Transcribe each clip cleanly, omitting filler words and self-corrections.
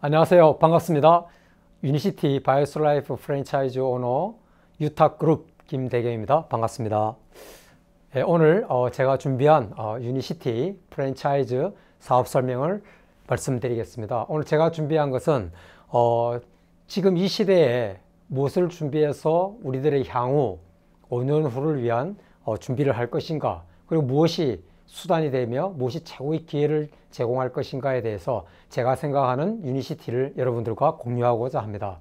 안녕하세요. 반갑습니다. 유니시티 바이오스라이프 프랜차이즈 오너 유탁그룹 김대경입니다. 반갑습니다. 오늘 제가 준비한 유니시티 프랜차이즈 사업 설명을 말씀드리겠습니다. 오늘 제가 준비한 것은 지금 이 시대에 무엇을 준비해서 우리들의 향후 5년 후를 위한 준비를 할 것인가, 그리고 무엇이 수단이 되며 무엇이 최고의 기회를 제공할 것인가에 대해서 제가 생각하는 유니시티를 여러분들과 공유하고자 합니다.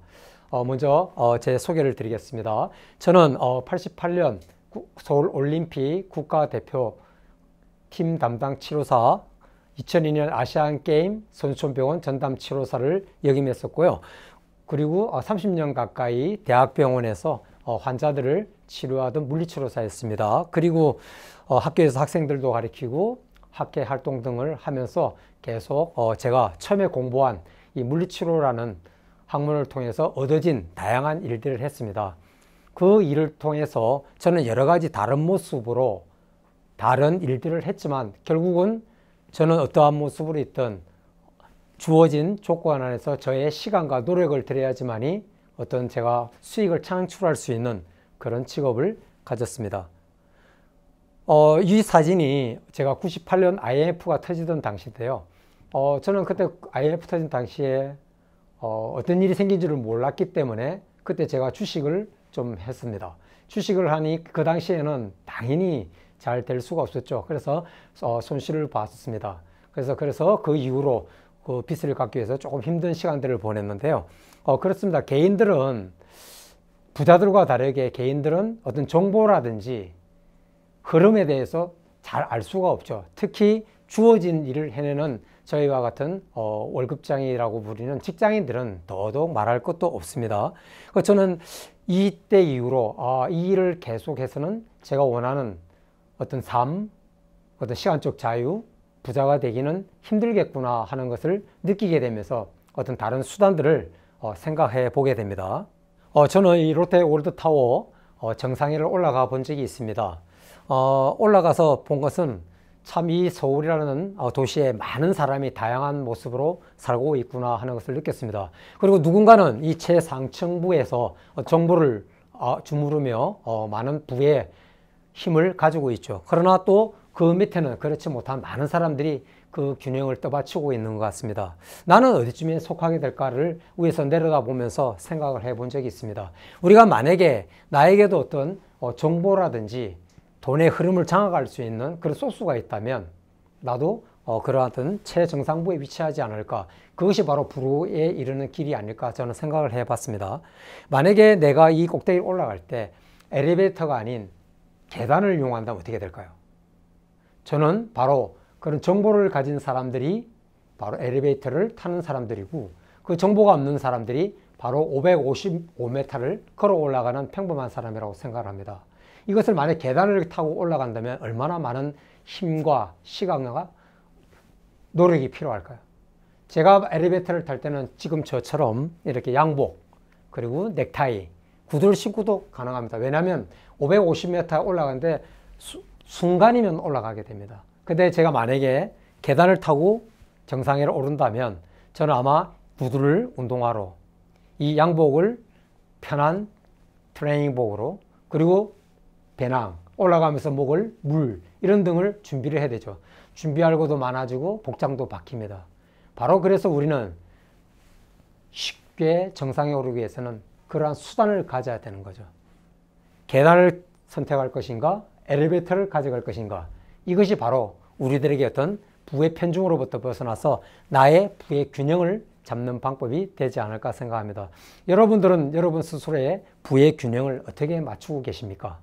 먼저 제 소개를 드리겠습니다. 저는 88년 서울올림픽 국가대표 팀 담당 치료사, 2002년 아시안게임 선수촌병원 전담 치료사를 역임했었고요. 그리고 30년 가까이 대학병원에서 환자들을 치료하던 물리치료사였습니다. 그리고 학교에서 학생들도 가르치고 학회 활동 등을 하면서 계속 제가 처음에 공부한 이 물리치료라는 학문을 통해서 얻어진 다양한 일들을 했습니다. 그 일을 통해서 저는 여러 가지 다른 모습으로 다른 일들을 했지만, 결국은 저는 어떠한 모습으로 있든 주어진 조건 안에서 저의 시간과 노력을 들여야지만이 어떤 제가 수익을 창출할 수 있는 그런 직업을 가졌습니다. 이 사진이 제가 98년 IMF가 터지던 당시인데요. 저는 그때 IMF 터진 당시에 어떤 일이 생긴 줄을 몰랐기 때문에 그때 제가 주식을 좀 했습니다. 주식을 하니 그 당시에는 당연히 잘 될 수가 없었죠. 그래서 손실을 봤습니다. 그래서 그 이후로 그 빚을 갚기 위해서 조금 힘든 시간들을 보냈는데요. 그렇습니다. 개인들은, 부자들과 다르게 개인들은 어떤 정보라든지 흐름에 대해서 잘 알 수가 없죠. 특히 주어진 일을 해내는 저희와 같은 월급장이라고 부르는 직장인들은 더더욱 말할 것도 없습니다. 저는 이때 이후로 이 일을 계속해서는 제가 원하는 어떤 삶, 어떤 시간적 자유, 부자가 되기는 힘들겠구나 하는 것을 느끼게 되면서 어떤 다른 수단들을 생각해 보게 됩니다. 저는 이 롯데 월드타워 정상에 올라가 본 적이 있습니다. 올라가서 본 것은 참 이 서울이라는 도시에 많은 사람이 다양한 모습으로 살고 있구나 하는 것을 느꼈습니다. 그리고 누군가는 이 최상층부에서 정보를 주무르며 많은 부의 힘을 가지고 있죠. 그러나 또 그 밑에는 그렇지 못한 많은 사람들이 그 균형을 떠받치고 있는 것 같습니다. 나는 어디쯤에 속하게 될까를 위에서 내려다보면서 생각을 해본 적이 있습니다. 우리가 만약에 나에게도 어떤 정보라든지 돈의 흐름을 장악할 수 있는 그런 소스가 있다면 나도 그러한 최정상부에 위치하지 않을까, 그것이 바로 부에 이르는 길이 아닐까 저는 생각을 해봤습니다. 만약에 내가 이 꼭대기를 올라갈 때 엘리베이터가 아닌 계단을 이용한다면 어떻게 될까요? 저는 바로 그런 정보를 가진 사람들이 바로 엘리베이터를 타는 사람들이고, 그 정보가 없는 사람들이 바로 555m를 걸어 올라가는 평범한 사람이라고 생각을 합니다. 이것을 만약 계단을 타고 올라간다면 얼마나 많은 힘과 시간과 노력이 필요할까요? 제가 엘리베이터를 탈 때는 지금 저처럼 이렇게 양복, 그리고 넥타이, 구두를 신고도 가능합니다. 왜냐하면 550m 올라가는데 순간이면 올라가게 됩니다. 근데 제가 만약에 계단을 타고 정상에 오른다면 저는 아마 구두를 운동화로, 이 양복을 편한 트레이닝복으로, 그리고 배낭, 올라가면서 먹을 물, 이런 등을 준비를 해야 되죠. 준비할 것도 많아지고 복장도 바뀝니다. 바로 그래서 우리는 쉽게 정상에 오르기 위해서는 그러한 수단을 가져야 되는 거죠. 계단을 선택할 것인가, 엘리베이터를 가져갈 것인가, 이것이 바로 우리들에게 어떤 부의 편중으로부터 벗어나서 나의 부의 균형을 잡는 방법이 되지 않을까 생각합니다. 여러분들은 여러분 스스로의 부의 균형을 어떻게 맞추고 계십니까?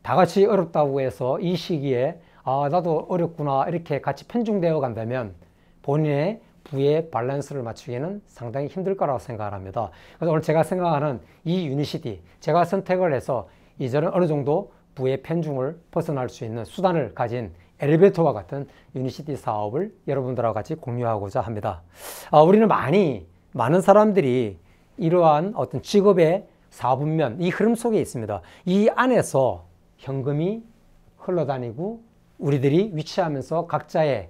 다 같이 어렵다고 해서 이 시기에 나도 어렵구나 이렇게 같이 편중되어 간다면 본인의 부의 밸런스를 맞추기에는 상당히 힘들 거라고 생각을 합니다. 그래서 오늘 제가 생각하는 이 유니시티, 제가 선택을 해서 이제는 어느 정도 부의 편중을 벗어날 수 있는 수단을 가진 엘리베이터와 같은 유니시티 사업을 여러분들하고 같이 공유하고자 합니다. 우리는 많은 사람들이 이러한 어떤 직업의 사분면, 이 흐름 속에 있습니다. 이 안에서 현금이 흘러다니고 우리들이 위치하면서 각자의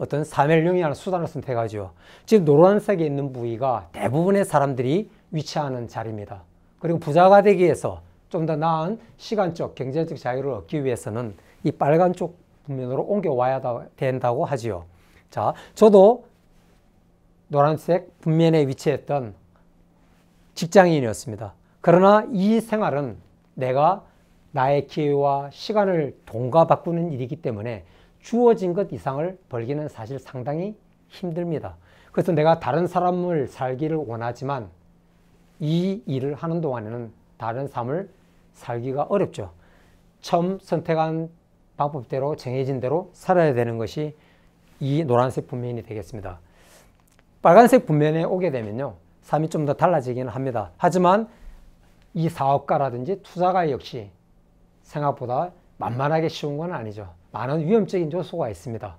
어떤 삶을 영위하는 수단을 선택하죠. 지금 노란색에 있는 부위가 대부분의 사람들이 위치하는 자리입니다. 그리고 부자가 되기 위해서 좀 더 나은 시간적, 경제적 자유를 얻기 위해서는 이 빨간 쪽 분면으로 옮겨와야 된다고 하지요. 자, 저도 노란색 분면에 위치했던 직장인이었습니다. 그러나 이 생활은 내가 나의 기회와 시간을 돈과 바꾸는 일이기 때문에 주어진 것 이상을 벌기는 사실 상당히 힘듭니다. 그래서 내가 다른 사람을 살기를 원하지만 이 일을 하는 동안에는 다른 삶을 살기가 어렵죠. 처음 선택한 방법대로 정해진 대로 살아야 되는 것이 이 노란색 분면이 되겠습니다. 빨간색 분면에 오게 되면요, 삶이 좀 더 달라지기는 합니다. 하지만 이 사업가라든지 투자가 역시 생각보다 만만하게 쉬운 건 아니죠. 많은 위험적인 요소가 있습니다.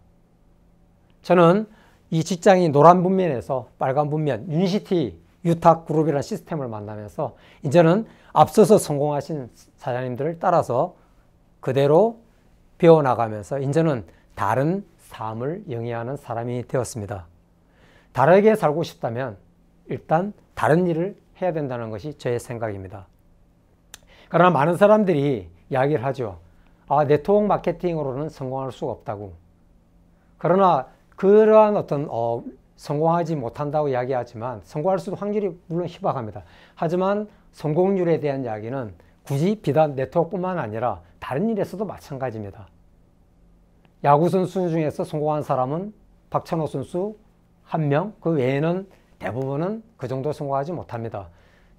저는 이 직장이 노란 분면에서 빨간 분면, 유니시티 유탁그룹이라는 시스템을 만나면서 이제는 앞서서 성공하신 사장님들을 따라서 그대로 배워나가면서 이제는 다른 삶을 영위하는 사람이 되었습니다. 다르게 살고 싶다면 일단 다른 일을 해야 된다는 것이 저의 생각입니다. 그러나 많은 사람들이 이야기를 하죠. 네트워크 마케팅으로는 성공할 수가 없다고. 그러나 그러한 어떤 성공하지 못한다고 이야기하지만 성공할 수도 확률이 물론 희박합니다. 하지만 성공률에 대한 이야기는 굳이 비단 네트워크뿐만 아니라 다른 일에서도 마찬가지입니다. 야구 선수 중에서 성공한 사람은 박찬호 선수 1명, 그 외에는 대부분은 그 정도 성공하지 못합니다.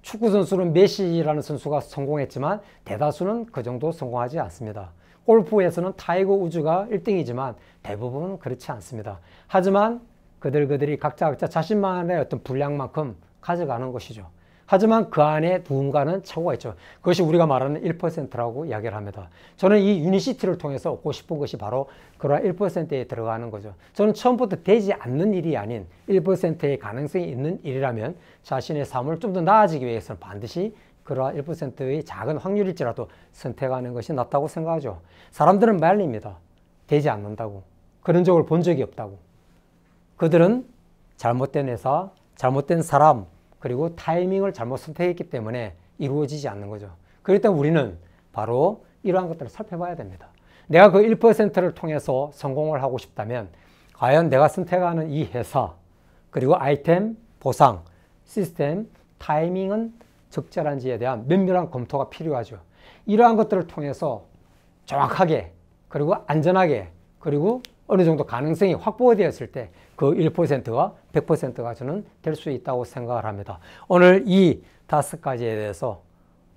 축구 선수는 메시라는 선수가 성공했지만 대다수는 그 정도 성공하지 않습니다. 골프에서는 타이거 우즈가 1등이지만 대부분은 그렇지 않습니다. 하지만 그들이 각자 자신만의 어떤 분량만큼 가져가는 것이죠. 하지만 그 안에 누군가는 착오가 있죠. 그것이 우리가 말하는 1%라고 이야기를 합니다. 저는 이 유니시티를 통해서 얻고 싶은 것이 바로 그러한 1%에 들어가는 거죠. 저는 처음부터 되지 않는 일이 아닌 1%의 가능성이 있는 일이라면 자신의 삶을 좀 더 나아지기 위해서는 반드시 그러한 1%의 작은 확률일지라도 선택하는 것이 낫다고 생각하죠. 사람들은 말립니다. 되지 않는다고. 그런 적을 본 적이 없다고. 그들은 잘못된 회사, 잘못된 사람, 그리고 타이밍을 잘못 선택했기 때문에 이루어지지 않는 거죠. 그럴 때 우리는 바로 이러한 것들을 살펴봐야 됩니다. 내가 그 1%를 통해서 성공을 하고 싶다면 과연 내가 선택하는 이 회사, 그리고 아이템, 보상, 시스템, 타이밍은 적절한지에 대한 면밀한 검토가 필요하죠. 이러한 것들을 통해서 정확하게, 그리고 안전하게, 그리고 어느 정도 가능성이 확보되었을 때 그 1%가 100%가 저는 될 수 있다고 생각을 합니다. 오늘 이 5가지에 대해서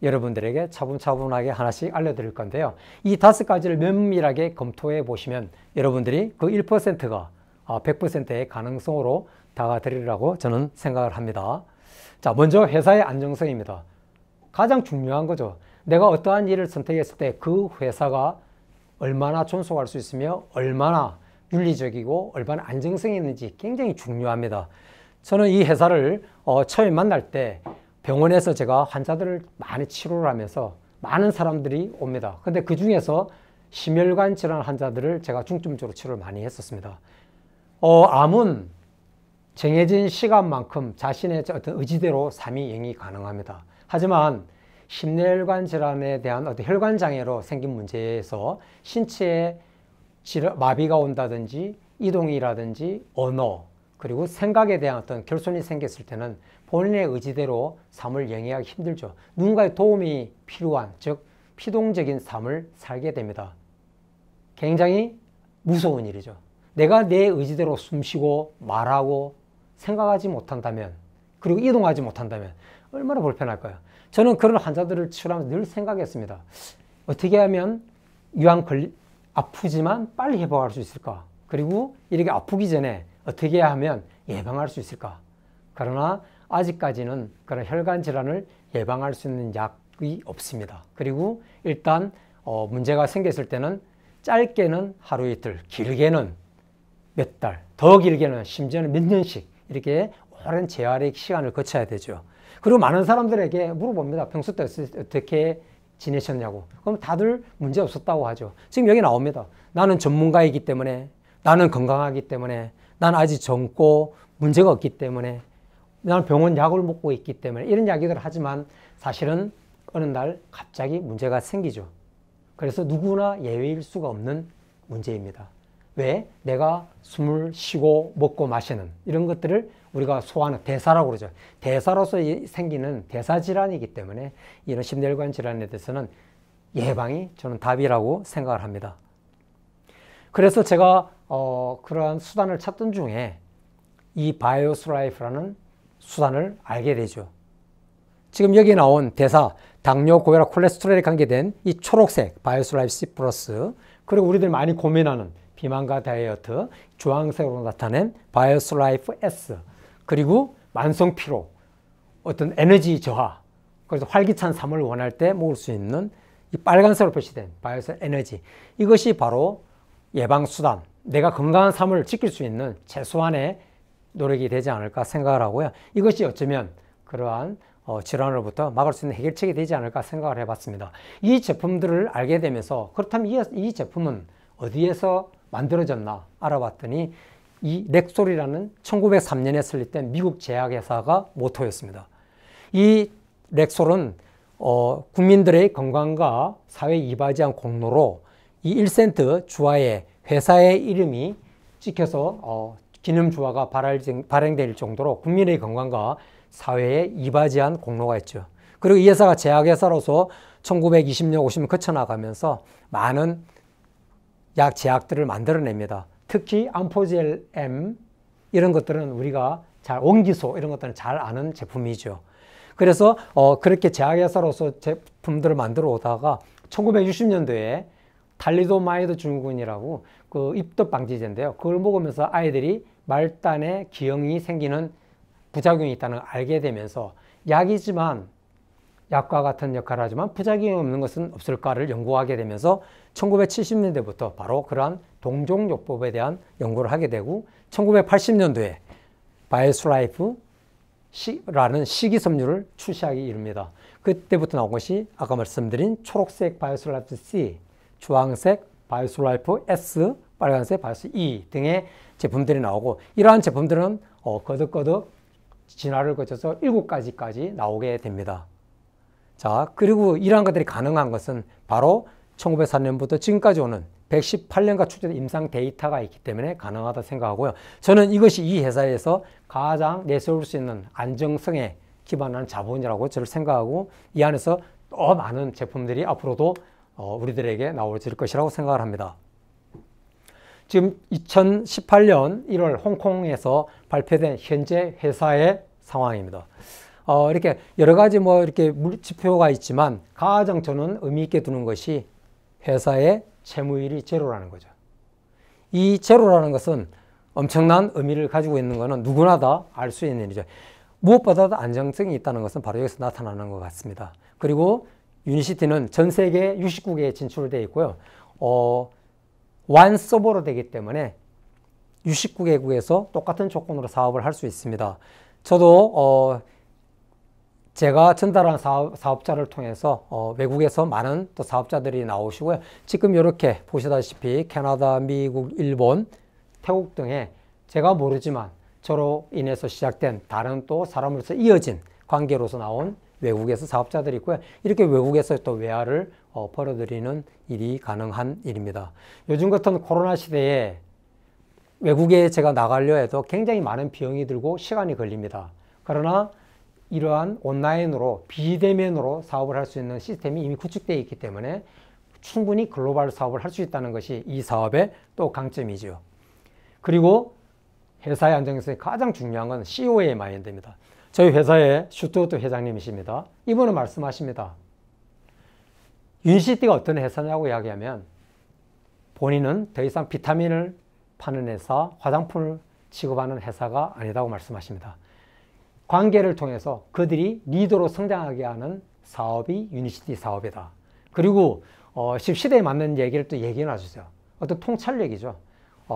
여러분들에게 차분차분하게 하나씩 알려드릴 건데요. 이 5가지를 면밀하게 검토해 보시면 여러분들이 그 1%가 100%의 가능성으로 다가들이라고 저는 생각을 합니다. 자, 먼저 회사의 안정성입니다. 가장 중요한 거죠. 내가 어떠한 일을 선택했을 때 그 회사가 얼마나 존속할 수 있으며 얼마나 윤리적이고 얼마나 안정성이 있는지 굉장히 중요합니다. 저는 이 회사를 처음 만날 때 병원에서 제가 환자들을 많이 치료를 하면서 많은 사람들이 옵니다. 근데 그 중에서 심혈관 질환 환자들을 제가 중점적으로 치료를 많이 했었습니다. 암은 정해진 시간만큼 자신의 어떤 의지대로 삶이 영위 가능합니다. 하지만 심혈관 질환에 대한 어떤 혈관 장애로 생긴 문제에서 신체에 마비가 온다든지 이동이라든지 언어, 그리고 생각에 대한 어떤 결손이 생겼을 때는 본인의 의지대로 삶을 영위하기 힘들죠. 누군가의 도움이 필요한, 즉 피동적인 삶을 살게 됩니다. 굉장히 무서운 일이죠. 내가 내 의지대로 숨쉬고 말하고 생각하지 못한다면, 그리고 이동하지 못한다면 얼마나 불편할까요? 저는 그런 환자들을 치료하면서 늘 생각했습니다. 어떻게 하면 아프지만 빨리 회복할 수 있을까? 그리고 이렇게 아프기 전에 어떻게 하면 예방할 수 있을까? 그러나 아직까지는 그런 혈관 질환을 예방할 수 있는 약이 없습니다. 그리고 일단 문제가 생겼을 때는 짧게는 하루 이틀, 길게는 몇 달, 더 길게는 심지어는 몇 년씩 이렇게 오랜 재활의 시간을 거쳐야 되죠. 그리고 많은 사람들에게 물어봅니다. 평소 때 어떻게 지내셨냐고. 그럼 다들 문제 없었다고 하죠. 지금 여기 나옵니다. 나는 전문가이기 때문에, 나는 건강하기 때문에, 나는 아직 젊고 문제가 없기 때문에, 나는 병원 약을 먹고 있기 때문에 이런 이야기들을 하지만 사실은 어느 날 갑자기 문제가 생기죠. 그래서 누구나 예외일 수가 없는 문제입니다. 왜? 내가 숨을 쉬고 먹고 마시는 이런 것들을 우리가 소화하는 대사라고 그러죠. 대사로서 생기는 대사질환이기 때문에 이런 심혈관 질환에 대해서는 예방이 저는 답이라고 생각을 합니다. 그래서 제가 그러한 수단을 찾던 중에 이 바이오스라이프라는 수단을 알게 되죠. 지금 여기 나온 대사, 당뇨, 고혈압, 콜레스테롤에 관계된 이 초록색 바이오스라이프 C+, 그리고 우리들 많이 고민하는 비만과 다이어트, 주황색으로 나타낸 바이오스라이프 S, 그리고 만성 피로, 어떤 에너지 저하, 그래서 활기찬 삶을 원할 때 먹을 수 있는 이 빨간색으로 표시된 바이오스 에너지, 이것이 바로 예방수단, 내가 건강한 삶을 지킬 수 있는 최소한의 노력이 되지 않을까 생각을 하고요. 이것이 어쩌면 그러한 질환으로부터 막을 수 있는 해결책이 되지 않을까 생각을 해봤습니다. 이 제품들을 알게 되면서 그렇다면 이 제품은 어디에서 만들어졌나 알아봤더니 이 렉솔이라는 1903년에 설립된 미국 제약회사가 모토였습니다. 이 렉솔은 국민들의 건강과 사회 이바지한 공로로 이 1센트 주화에 회사의 이름이 찍혀서 기념주화가 발행될 정도로 국민의 건강과 사회에 이바지한 공로가 있죠. 그리고 이 회사가 제약회사로서 1920년, 50년 거쳐나가면서 많은 제약들을 만들어냅니다. 특히 암포젤 M 이런 것들은 우리가 원기소 이런 것들은 잘 아는 제품이죠. 그래서 그렇게 제약회사로서 제품들을 만들어 오다가 1960년도에 탈리도마이드 증후군이라고 그 입덧 방지제인데요. 그걸 먹으면서 아이들이 말단에 기형이 생기는 부작용이 있다는 걸 알게 되면서 약이지만 약과 같은 역할을 하지만 부작용이 없는 것은 없을까를 연구하게 되면서 1970년대부터 바로 그러한 동종요법에 대한 연구를 하게 되고 1980년도에 바이오스라이프라는 식이섬유를 출시하기 이릅니다. 그때부터 나온 것이 아까 말씀드린 초록색 바이오스라이프 C, 주황색 바이오스라이프 S, 빨간색 바이오스 E 등의 제품들이 나오고 이러한 제품들은 거듭거듭 진화를 거쳐서 7가지까지 나오게 됩니다. 자, 그리고 이러한 것들이 가능한 것은 바로 1904년부터 지금까지 오는 118년간 축적된 임상 데이터가 있기 때문에 가능하다 생각하고요. 저는 이것이 이 회사에서 가장 내세울 수 있는 안정성에 기반한 자본이라고 저를 생각하고 이 안에서 더 많은 제품들이 앞으로도 우리들에게 나올 것이라고 생각을 합니다. 지금 2018년 1월 홍콩에서 발표된 현재 회사의 상황입니다. 이렇게 여러 가지 이렇게 지표가 있지만 가장 저는 의미 있게 두는 것이 회사의 채무율이 제로라는 거죠. 이 제로라는 것은 엄청난 의미를 가지고 있는 것은 누구나 다 알 수 있는 일이죠. 무엇보다도 안정성이 있다는 것은 바로 여기서 나타나는 것 같습니다. 그리고 유니시티는 전 세계 69개에 진출되어 있고요. 완 서버로 되기 때문에 69개국에서 똑같은 조건으로 사업을 할 수 있습니다. 저도 제가 전달한 사업자를 통해서 외국에서 많은 또 사업자들이 나오시고요. 지금 이렇게 보시다시피 캐나다, 미국, 일본, 태국 등에 제가 모르지만 저로 인해서 시작된 다른 또 사람으로서 이어진 관계로서 나온 외국에서 사업자들이 있고요. 이렇게 외국에서 또 외화를 벌어들이는 일이 가능한 일입니다. 요즘 같은 코로나 시대에 외국에 제가 나가려 해도 굉장히 많은 비용이 들고 시간이 걸립니다. 그러나 이러한 온라인으로 비대면으로 사업을 할 수 있는 시스템이 이미 구축되어 있기 때문에 충분히 글로벌 사업을 할 수 있다는 것이 이 사업의 또 강점이죠. 그리고 회사의 안정성이 가장 중요한 건 CEO의 마인드입니다. 저희 회사의 슈투어트 회장님이십니다. 이분은 말씀하십니다. 유니시티가 어떤 회사냐고 이야기하면 본인은 더 이상 비타민을 파는 회사, 화장품을 취급하는 회사가 아니다고 말씀하십니다. 관계를 통해서 그들이 리더로 성장하게 하는 사업이 유니시티 사업이다. 그리고 지금 시대에 맞는 얘기를 또 얘기해 놔주세요. 어떤 통찰력이죠.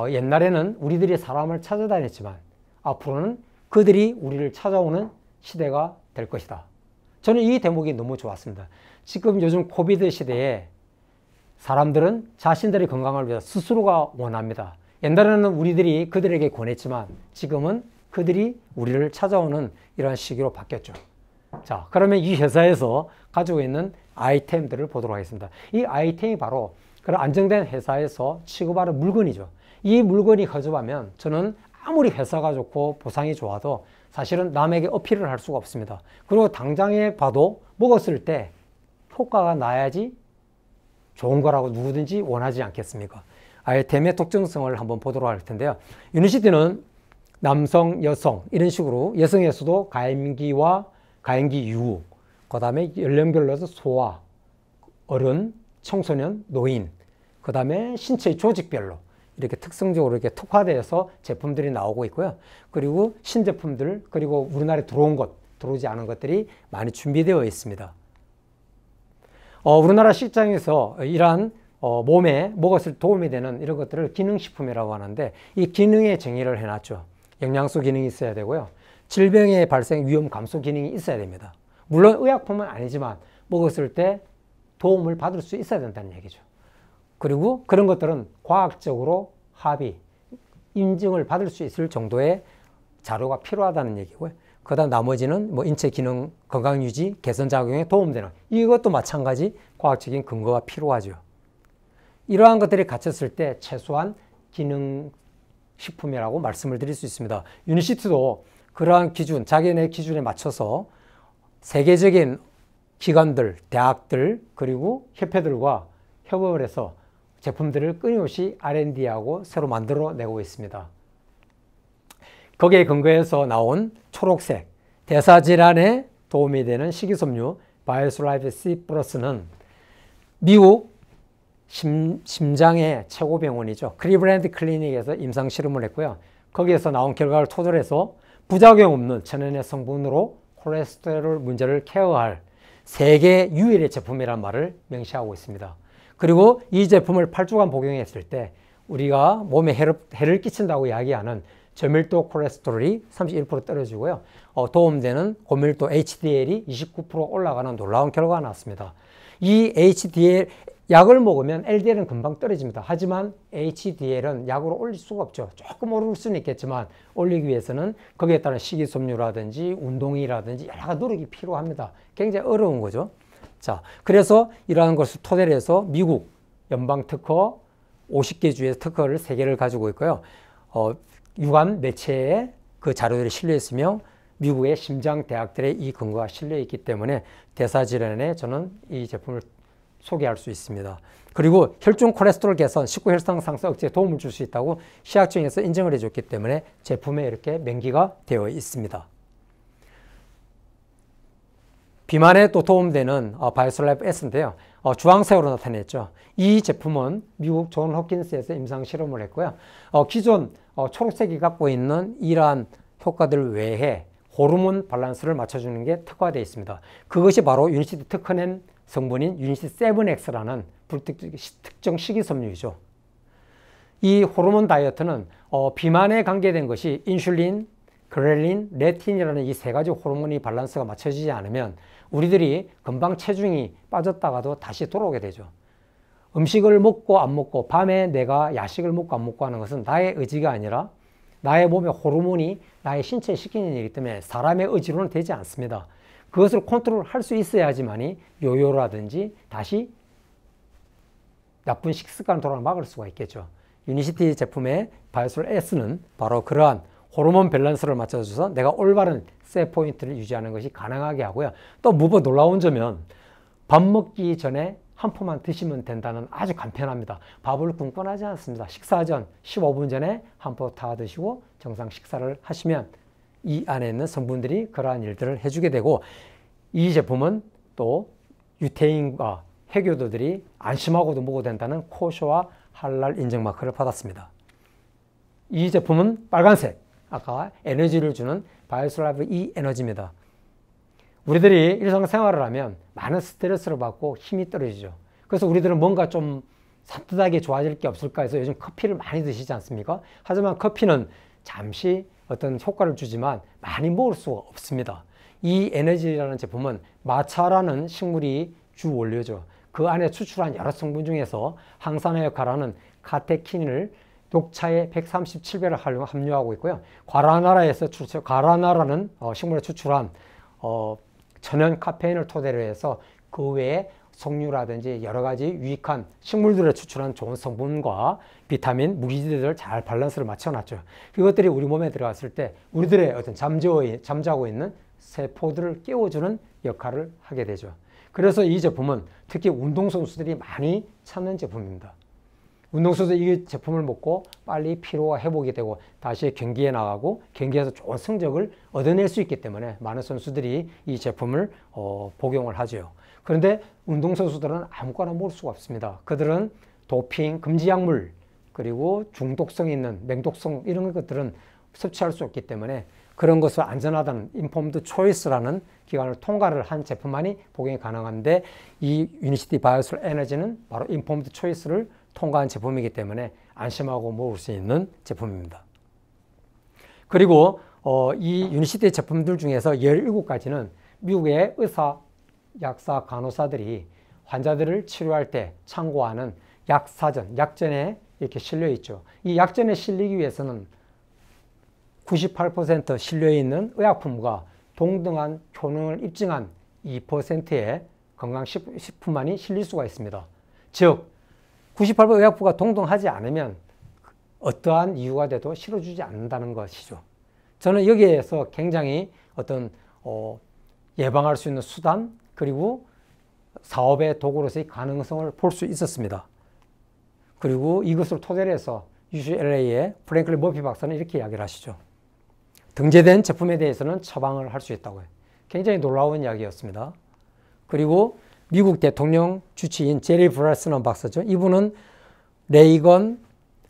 옛날에는 우리들이 사람을 찾아다녔지만 앞으로는 그들이 우리를 찾아오는 시대가 될 것이다. 저는 이 대목이 너무 좋았습니다. 지금 요즘 코비드 시대에 사람들은 자신들의 건강을 위해서 스스로가 원합니다. 옛날에는 우리들이 그들에게 권했지만 지금은 그들이 우리를 찾아오는 이런 시기로 바뀌었죠. 자, 그러면 이 회사에서 가지고 있는 아이템들을 보도록 하겠습니다. 이 아이템이 바로 그런 안정된 회사에서 취급하는 물건이죠. 이 물건이 허접하면 저는 아무리 회사가 좋고 보상이 좋아도 사실은 남에게 어필을 할 수가 없습니다. 그리고 당장에 봐도 먹었을 때 효과가 나야지 좋은 거라고 누구든지 원하지 않겠습니까? 아이템의 특정성을 한번 보도록 할 텐데요. 유니시티는 남성, 여성 이런 식으로 여성에서도 가임기와 가임기 이후, 그 다음에 연령별로서 소아, 어른, 청소년, 노인, 그 다음에 신체 조직별로 이렇게 특성적으로 이렇게 특화되어서 제품들이 나오고 있고요. 그리고 신제품들, 그리고 우리나라에 들어온 것, 들어오지 않은 것들이 많이 준비되어 있습니다. 우리나라 시장에서 이러한 몸에 먹었을 때 도움이 되는 이런 것들을 기능식품이라고 하는데 이 기능의 정의를 해놨죠. 영양소 기능이 있어야 되고요. 질병의 발생 위험 감소 기능이 있어야 됩니다. 물론 의약품은 아니지만 먹었을 때 도움을 받을 수 있어야 된다는 얘기죠. 그리고 그런 것들은 과학적으로 합의, 인증을 받을 수 있을 정도의 자료가 필요하다는 얘기고요. 그 다음 나머지는 뭐 인체 기능, 건강 유지, 개선 작용에 도움되는 이것도 마찬가지 과학적인 근거가 필요하죠. 이러한 것들이 갖췄을 때 최소한 기능식품이라고 말씀을 드릴 수 있습니다. 유니시티도 그러한 기준, 자기네 기준에 맞춰서 세계적인 기관들, 대학들, 그리고 협회들과 협업을 해서 제품들을 끊임없이 R&D하고 새로 만들어내고 있습니다. 거기에 근거해서 나온 초록색, 대사질환에 도움이 되는 식이섬유 바이오솔라이프 C 플러스는 미국 심장의 최고 병원이죠. 클리블랜드 클리닉에서 임상 실험을 했고요. 거기에서 나온 결과를 토대로 해서 부작용 없는 천연의 성분으로 콜레스테롤 문제를 케어할 세계 유일의 제품이란 말을 명시하고 있습니다. 그리고 이 제품을 8주간 복용했을 때 우리가 몸에 해를 끼친다고 이야기하는 저밀도 콜레스테롤이 31% 떨어지고요. 도움되는 고밀도 HDL이 29% 올라가는 놀라운 결과가 나왔습니다. 이 HDL 약을 먹으면 LDL은 금방 떨어집니다. 하지만 HDL은 약으로 올릴 수가 없죠. 조금 오를 수는 있겠지만 올리기 위해서는 거기에 따른 식이섬유라든지 운동이라든지 여러 가지 노력이 필요합니다. 굉장히 어려운 거죠. 자, 그래서 이러한 것을 토대로 해서 미국 연방 특허 50개 주의 특허를 3개를 가지고 있고요. 유관 매체에 그 자료들이 실려 있으며 미국의 심장 대학들의 이 근거가 실려 있기 때문에 대사질환에 저는 이 제품을 소개할 수 있습니다. 그리고 혈중 콜레스테롤 개선, 식후 혈당 상승 억제에 도움을 줄 수 있다고 시약청에서 인정을 해줬기 때문에 제품에 이렇게 명기가 되어 있습니다. 비만에 또 도움되는 바이오솔라이프 S인데요. 주황색으로 나타냈죠. 이 제품은 미국 존 홉킨스에서 임상 실험을 했고요. 기존 초록색이 갖고 있는 이러한 효과들 외에 호르몬 밸런스를 맞춰주는 게 특화되어 있습니다. 그것이 바로 유니시티 특허낸 성분인 유니시티 7X라는 불특정 식이섬유이죠. 이 호르몬 다이어트는 비만에 관계된 것이 인슐린, 그렐린, 레틴이라는 이 3가지 호르몬이 밸런스가 맞춰지지 않으면 우리들이 금방 체중이 빠졌다가도 다시 돌아오게 되죠. 음식을 먹고 안 먹고 밤에 내가 야식을 먹고 안 먹고 하는 것은 나의 의지가 아니라 나의 몸의 호르몬이 나의 신체에 시키는 일이기 때문에 사람의 의지로는 되지 않습니다. 그것을 컨트롤할 수 있어야지만이 요요라든지 다시 나쁜 식습관을 돌아오는 막을 수가 있겠죠. 유니시티 제품의 바이오솔 S는 바로 그러한 호르몬 밸런스를 맞춰줘서 내가 올바른 셋 포인트를 유지하는 것이 가능하게 하고요. 또 무엇보다 놀라운 점은 밥 먹기 전에 한 포만 드시면 된다는 아주 간편합니다. 밥을 굶고 나지 않습니다. 식사 전 15분 전에 한 포 타 드시고 정상 식사를 하시면 이 안에 있는 성분들이 그러한 일들을 해주게 되고 이 제품은 또 유태인과 해교도들이 안심하고도 먹어도 된다는 코쇼와 할랄 인증 마크를 받았습니다. 이 제품은 빨간색, 아까 에너지를 주는 바이오솔라이프 E 에너지입니다. 우리들이 일상생활을 하면 많은 스트레스를 받고 힘이 떨어지죠. 그래서 우리들은 뭔가 좀 산뜻하게 좋아질 게 없을까 해서 요즘 커피를 많이 드시지 않습니까? 하지만 커피는 잠시 어떤 효과를 주지만 많이 먹을 수가 없습니다. 이 에너지라는 제품은 마차라는 식물이 주 원료죠. 그 안에 추출한 여러 성분 중에서 항산화 역할하는 카테킨을 녹차의 137배를 함유하고 있고요. 과라나라는 식물에 추출한 천연 카페인을 토대로 해서 그 외에 석류라든지 여러 가지 유익한 식물들에 추출한 좋은 성분과 비타민, 무기질을 잘 밸런스를 맞춰놨죠. 이것들이 우리 몸에 들어갔을 때 우리들의 어떤 잠자고 있는 세포들을 깨워주는 역할을 하게 되죠. 그래서 이 제품은 특히 운동선수들이 많이 찾는 제품입니다. 운동선수 이 제품을 먹고 빨리 피로가 회복이 되고 다시 경기에 나가고 경기에서 좋은 성적을 얻어낼 수 있기 때문에 많은 선수들이 이 제품을 복용을 하죠. 그런데 운동선수들은 아무거나 먹을 수가 없습니다. 그들은 도핑, 금지 약물, 그리고 중독성 있는 맹독성 이런 것들은 섭취할 수 없기 때문에 그런 것을 안전하다는 인폼드 초이스라는 기관을 통과를 한 제품만이 복용이 가능한데 이 유니시티 바이오솔 에너지는 바로 인폼드 초이스를 통과한 제품이기 때문에 안심하고 먹을 수 있는 제품입니다. 그리고 이 유니시티 제품들 중에서 17가지는 미국의 의사, 약사, 간호사들이 환자들을 치료할 때 참고하는 약사전, 약전에 이렇게 실려 있죠. 이 약전에 실리기 위해서는 98% 실려있는 의약품과 동등한 효능을 입증한 2%의 건강식품만이 실릴 수가 있습니다. 즉 98% 의약품과 동등하지 않으면 어떠한 이유가 돼도 실어주지 않는다는 것이죠. 저는 여기에서 굉장히 어떤 예방할 수 있는 수단 그리고 사업의 도구로서의 가능성을 볼 수 있었습니다. 그리고 이것을 토대로 해서 UCLA의 프랭클린 머피 박사는 이렇게 이야기를 하시죠. 등재된 제품에 대해서는 처방을 할 수 있다고요. 굉장히 놀라운 이야기였습니다. 그리고 미국 대통령 주치인 제리 브라스넌 박사죠. 이분은 레이건,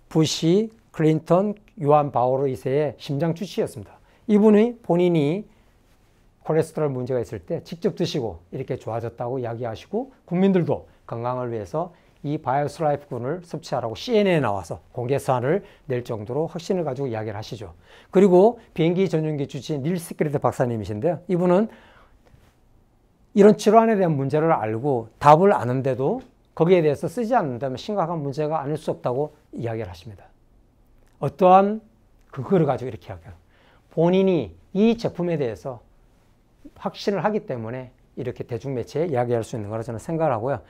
부시, 클린턴, 요한 바오로 2세의 심장 주치였습니다. 이분이 본인이 콜레스테롤 문제가 있을 때 직접 드시고 이렇게 좋아졌다고 이야기하시고 국민들도 건강을 위해서 이 바이오스라이프군을 섭취하라고 CNN에 나와서 공개 사안을 낼 정도로 확신을 가지고 이야기를 하시죠. 그리고 비행기 전용기 주치인 닐 시크리트 박사님이신데요. 이분은 이런 질환에 대한 문제를 알고 답을 아는데도 거기에 대해서 쓰지 않는다면 심각한 문제가 아닐 수 없다고 이야기를 하십니다. 어떠한 그거를 가지고 이렇게 이야기해요. 본인이 이 제품에 대해서 확신을 하기 때문에 이렇게 대중매체에 이야기할 수 있는 거라고 저는 생각을 하고요.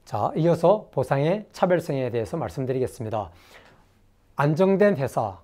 자, 이어서 보상의 차별성에 대해서 말씀드리겠습니다. 안정된 회사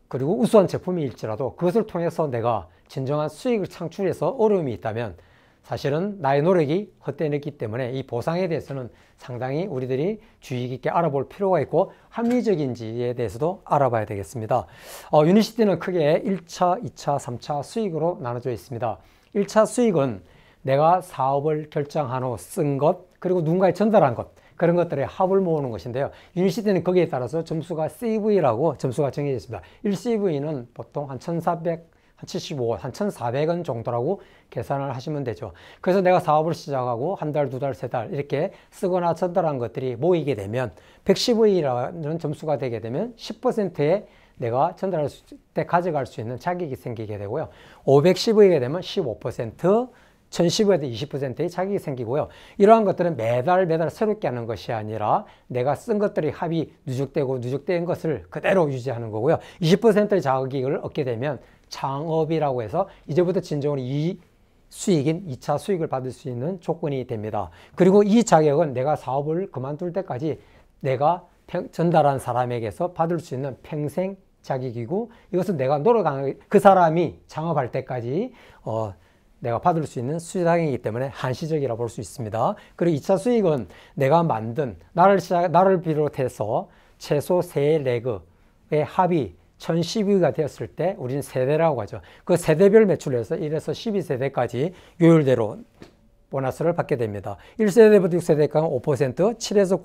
그리고 우수한 제품일지라도 그것을 통해서 내가 진정한 수익을 창출해서 어려움이 있다면 사실은 나의 노력이 헛되었기 때문에 이 보상에 대해서는 상당히 우리들이 주의 깊게 알아볼 필요가 있고 합리적인지에 대해서도 알아봐야 되겠습니다. 유니시티는 크게 1차, 2차, 3차 수익으로 나눠져 있습니다. 1차 수익은 내가 사업을 결정한 후 쓴 것, 그리고 누군가에 전달한 것, 그런 것들의 합을 모으는 것인데요. 유니시티는 거기에 따라서 점수가 CV라고 점수가 정해져 있습니다. 1CV는 보통 한 1,400, 한 75원, 한 1,400원 정도라고 계산을 하시면 되죠. 그래서 내가 사업을 시작하고 한 달, 두 달, 세 달 이렇게 쓰거나 전달한 것들이 모이게 되면 110V라는 점수가 되게 되면 10%의 내가 전달할 때 가져갈 수 있는 자격이 생기게 되고요. 510V가 되면 15%, 1010에도 20%의 자격이 생기고요. 이러한 것들은 매달 새롭게 하는 것이 아니라 내가 쓴 것들이 합이 누적되고 누적된 것을 그대로 유지하는 거고요. 20%의 자격을 얻게 되면 창업이라고 해서 이제부터 진정으로 이 수익인 2차 수익을 받을 수 있는 조건이 됩니다. 그리고 이 자격은 내가 사업을 그만둘 때까지 내가 전달한 사람에게서 받을 수 있는 평생 자격이고 이것은 내가 노력하는 그 사람이 창업할 때까지 내가 받을 수 있는 수당이기 때문에 한시적이라고 볼 수 있습니다. 그리고 2차 수익은 내가 만든 나를 비롯해서 최소 3레그의 합이 1012가 되었을 때 우리는 세대라고 하죠. 그 세대별 매출에서 1에서 12세대까지 요율대로 보너스를 받게 됩니다. 1세대부터 6세대까지는 5%, 7에서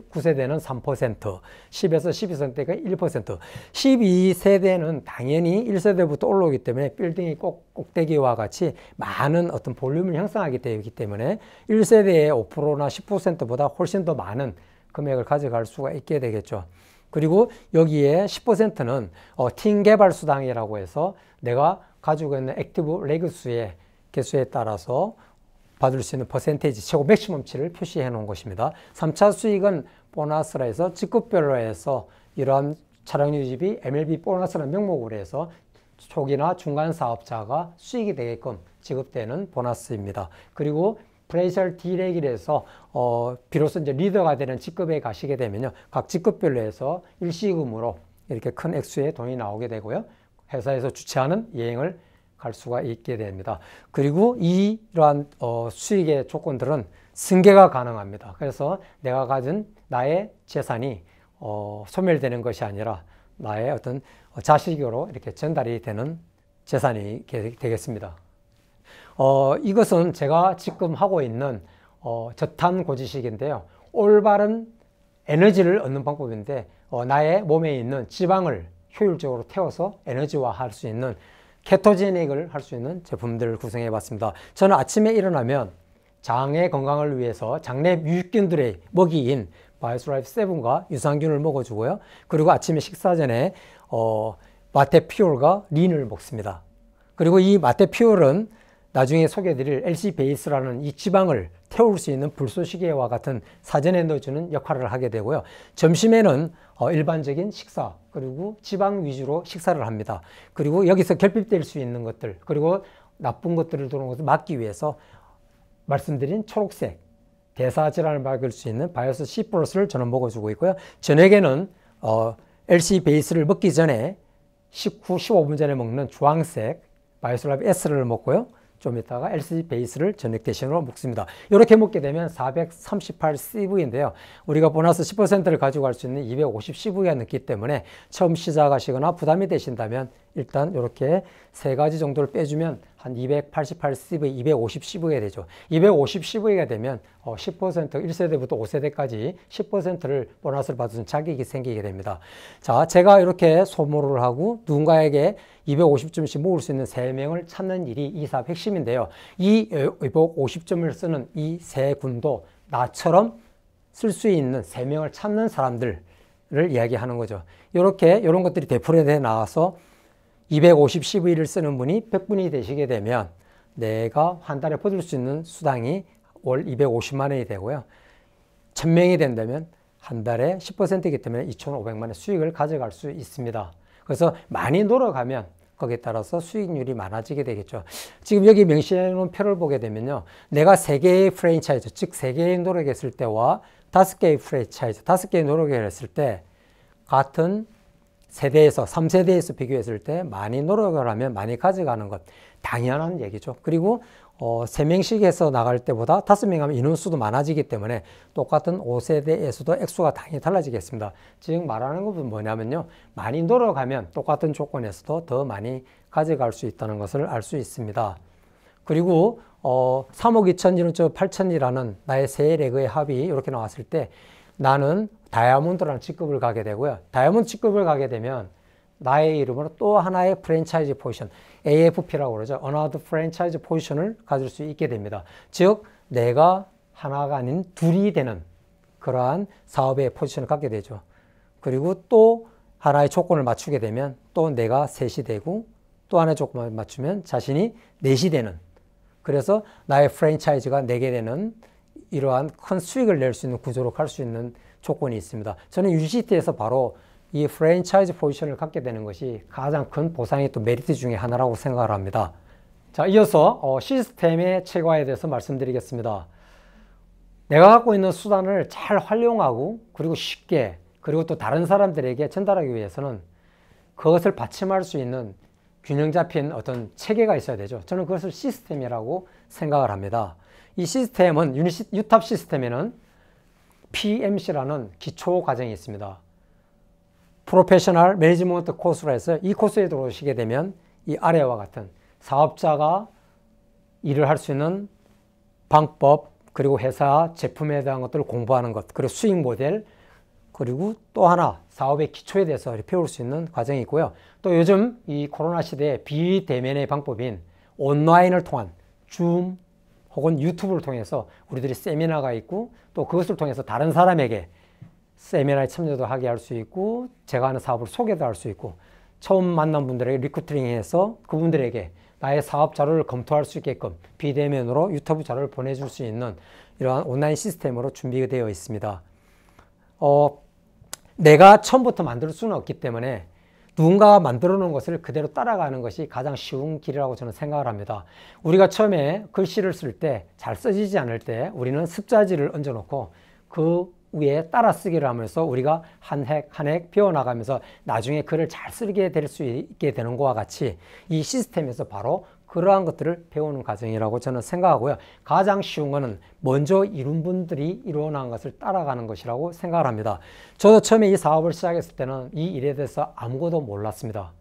9세대는 3%, 10에서 12세대가 1%, 12세대는 당연히 1세대부터 올라오기 때문에 빌딩이 꼭대기와 같이 많은 어떤 볼륨을 형성하게 되기 때문에 1세대의 5%나 10%보다 훨씬 더 많은 금액을 가져갈 수가 있게 되겠죠. 그리고 여기에 10%는 팀 개발 수당이라고 해서 내가 가지고 있는 액티브 레그 수의 개수에 따라서 받을 수 있는 퍼센테이지 최고 맥시멈치를 표시해 놓은 것입니다. 3차 수익은 보너스라 해서 직급별로 해서 이러한 차량 유지비, MLB 보너스라는 명목으로 해서 초기나 중간 사업자가 수익이 되게끔 지급되는 보너스입니다. 그리고 프레셜 디렉이라서 비로소 이제 리더가 되는 직급에 가시게 되면요, 각 직급별로 해서 일시금으로 이렇게 큰 액수의 돈이 나오게 되고요, 회사에서 주최하는 여행을 갈 수가 있게 됩니다. 그리고 이러한 수익의 조건들은 승계가 가능합니다. 그래서 내가 가진 나의 재산이 소멸되는 것이 아니라 나의 어떤 자식으로 이렇게 전달이 되는 재산이 되겠습니다. 이것은 제가 지금 하고 있는 저탄고지식인데요. 올바른 에너지를 얻는 방법인데 나의 몸에 있는 지방을 효율적으로 태워서 에너지화할 수 있는 케토제닉을 할 수 있는 제품들을 구성해 봤습니다. 저는 아침에 일어나면 장의 건강을 위해서 장내 유익균들의 먹이인 바이오스라이프 7과 유산균을 먹어주고요. 그리고 아침에 식사 전에 마테피올과 린을 먹습니다. 그리고 이 마테피올은 나중에 소개해드릴 LC-베이스라는 이 지방을 태울 수 있는 불쏘시개와 같은 사전에 넣어주는 역할을 하게 되고요. 점심에는 일반적인 식사, 그리고 지방 위주로 식사를 합니다. 그리고 여기서 결핍될 수 있는 것들, 그리고 나쁜 것들을 들어오는 것을 막기 위해서 말씀드린 초록색, 대사질환을 막을 수 있는 바이오스 C 플러스를 저는 먹어주고 있고요. 저녁에는 LC-베이스를 먹기 전에 19, 15분 전에 먹는 주황색 바이오스라이프 S를 먹고요. 좀 이따가 LC-베이스를 저녁 대신으로 먹습니다. 이렇게 먹게 되면 438CV인데요. 우리가 보너스 10%를 가지고 갈 수 있는 250CV가 넘기 때문에 처음 시작하시거나 부담이 되신다면 일단 이렇게 세 가지 정도를 빼주면 한 288CV, 250CV가 되죠. 250CV가 되면 10% 1세대부터 5세대까지 10%를 보너스를 받은 자격이 생기게 됩니다. 자, 제가 이렇게 소모를 하고 누군가에게 250점씩 모을 수 있는 3명을 찾는 일이 이 사업 핵심인데요. 이 250점을 쓰는 이 세 군도 나처럼 쓸 수 있는 3명을 찾는 사람들을 이야기하는 거죠. 이런 것들이 되풀이돼 나와서 250CV를 쓰는 분이 100분이 되시게 되면 내가 한 달에 받을 수 있는 수당이 월 250만 원이 되고요. 1000명이 된다면 한 달에 10%이기 때문에 2,500만 원 수익을 가져갈 수 있습니다. 그래서 많이 놀아가면 거기에 따라서 수익률이 많아지게 되겠죠. 지금 여기 명시해 놓은 표를 보게 되면요. 내가 3개의 프랜차이즈, 즉 3개의 노력을 했을 때와 5개의 프랜차이즈, 5개의 노력을 했을 때 같은 세대에서 3세대에서 비교했을 때 많이 노력을 하면 많이 가져가는 것 당연한 얘기죠. 그리고 3명씩 해서 나갈 때보다 5명 하면 인원수도 많아지기 때문에 똑같은 5세대에서도 액수가 당연히 달라지겠습니다. 즉 말하는 것은 뭐냐면요. 많이 노력하면 똑같은 조건에서도 더 많이 가져갈 수 있다는 것을 알 수 있습니다. 그리고 3억 2천이랑 8천이라는 나의 세 레그의 합이 이렇게 나왔을 때 나는 다이아몬드라는 직급을 가게 되고요. 다이아몬드 직급을 가게 되면 나의 이름으로 또 하나의 프랜차이즈 포지션, AFP라고 그러죠. Another Franchise Position을 가질 수 있게 됩니다. 즉, 내가 하나가 아닌 둘이 되는 그러한 사업의 포지션을 갖게 되죠. 그리고 또 하나의 조건을 맞추게 되면 또 내가 셋이 되고 또 하나의 조건을 맞추면 자신이 넷이 되는, 그래서 나의 프랜차이즈가 4개 되는 이러한 큰 수익을 낼 수 있는 구조로 갈 수 있는 조건이 있습니다. 저는 UCT에서 바로 이 프랜차이즈 포지션을 갖게 되는 것이 가장 큰 보상의 또 메리트 중에 하나라고 생각을 합니다. 자, 이어서 시스템의 최고화에 대해서 말씀드리겠습니다. 내가 갖고 있는 수단을 잘 활용하고 그리고 쉽게 그리고 또 다른 사람들에게 전달하기 위해서는 그것을 받침할 수 있는 균형 잡힌 어떤 체계가 있어야 되죠. 저는 그것을 시스템이라고 생각을 합니다. 이 시스템은 유탑 시스템에는 PMC라는 기초 과정이 있습니다. 프로페셔널 매니지먼트 코스로 해서 이 코스에 들어오시게 되면 이 아래와 같은 사업자가 일을 할 수 있는 방법, 그리고 회사 제품에 대한 것들을 공부하는 것, 그리고 수익 모델, 그리고 또 하나 사업의 기초에 대해서 배울 수 있는 과정이 있고요. 또 요즘 이 코로나 시대에 비대면의 방법인 온라인을 통한 줌 혹은 유튜브를 통해서 우리들이 세미나가 있고 또 그것을 통해서 다른 사람에게 세미나에 참여도 하게 할 수 있고 제가 하는 사업을 소개도 할 수 있고 처음 만난 분들에게 리크루팅해서 그분들에게 나의 사업 자료를 검토할 수 있게끔 비대면으로 유튜브 자료를 보내줄 수 있는 이러한 온라인 시스템으로 준비되어 있습니다. 내가 처음부터 만들 수는 없기 때문에 누군가가 만들어 놓은 것을 그대로 따라가는 것이 가장 쉬운 길이라고 저는 생각을 합니다. 우리가 처음에 글씨를 쓸 때 잘 써지지 않을 때 우리는 습자지를 얹어 놓고 그 위에 따라 쓰기를 하면서 우리가 한 획 한 획 배워나가면서 나중에 글을 잘 쓰게 될 수 있게 되는 것과 같이 이 시스템에서 바로 그러한 것들을 배우는 과정이라고 저는 생각하고요. 가장 쉬운 것은 먼저 이룬 분들이 이루어나간 것을 따라가는 것이라고 생각을 합니다. 저도 처음에 이 사업을 시작했을 때는 이 일에 대해서 아무것도 몰랐습니다.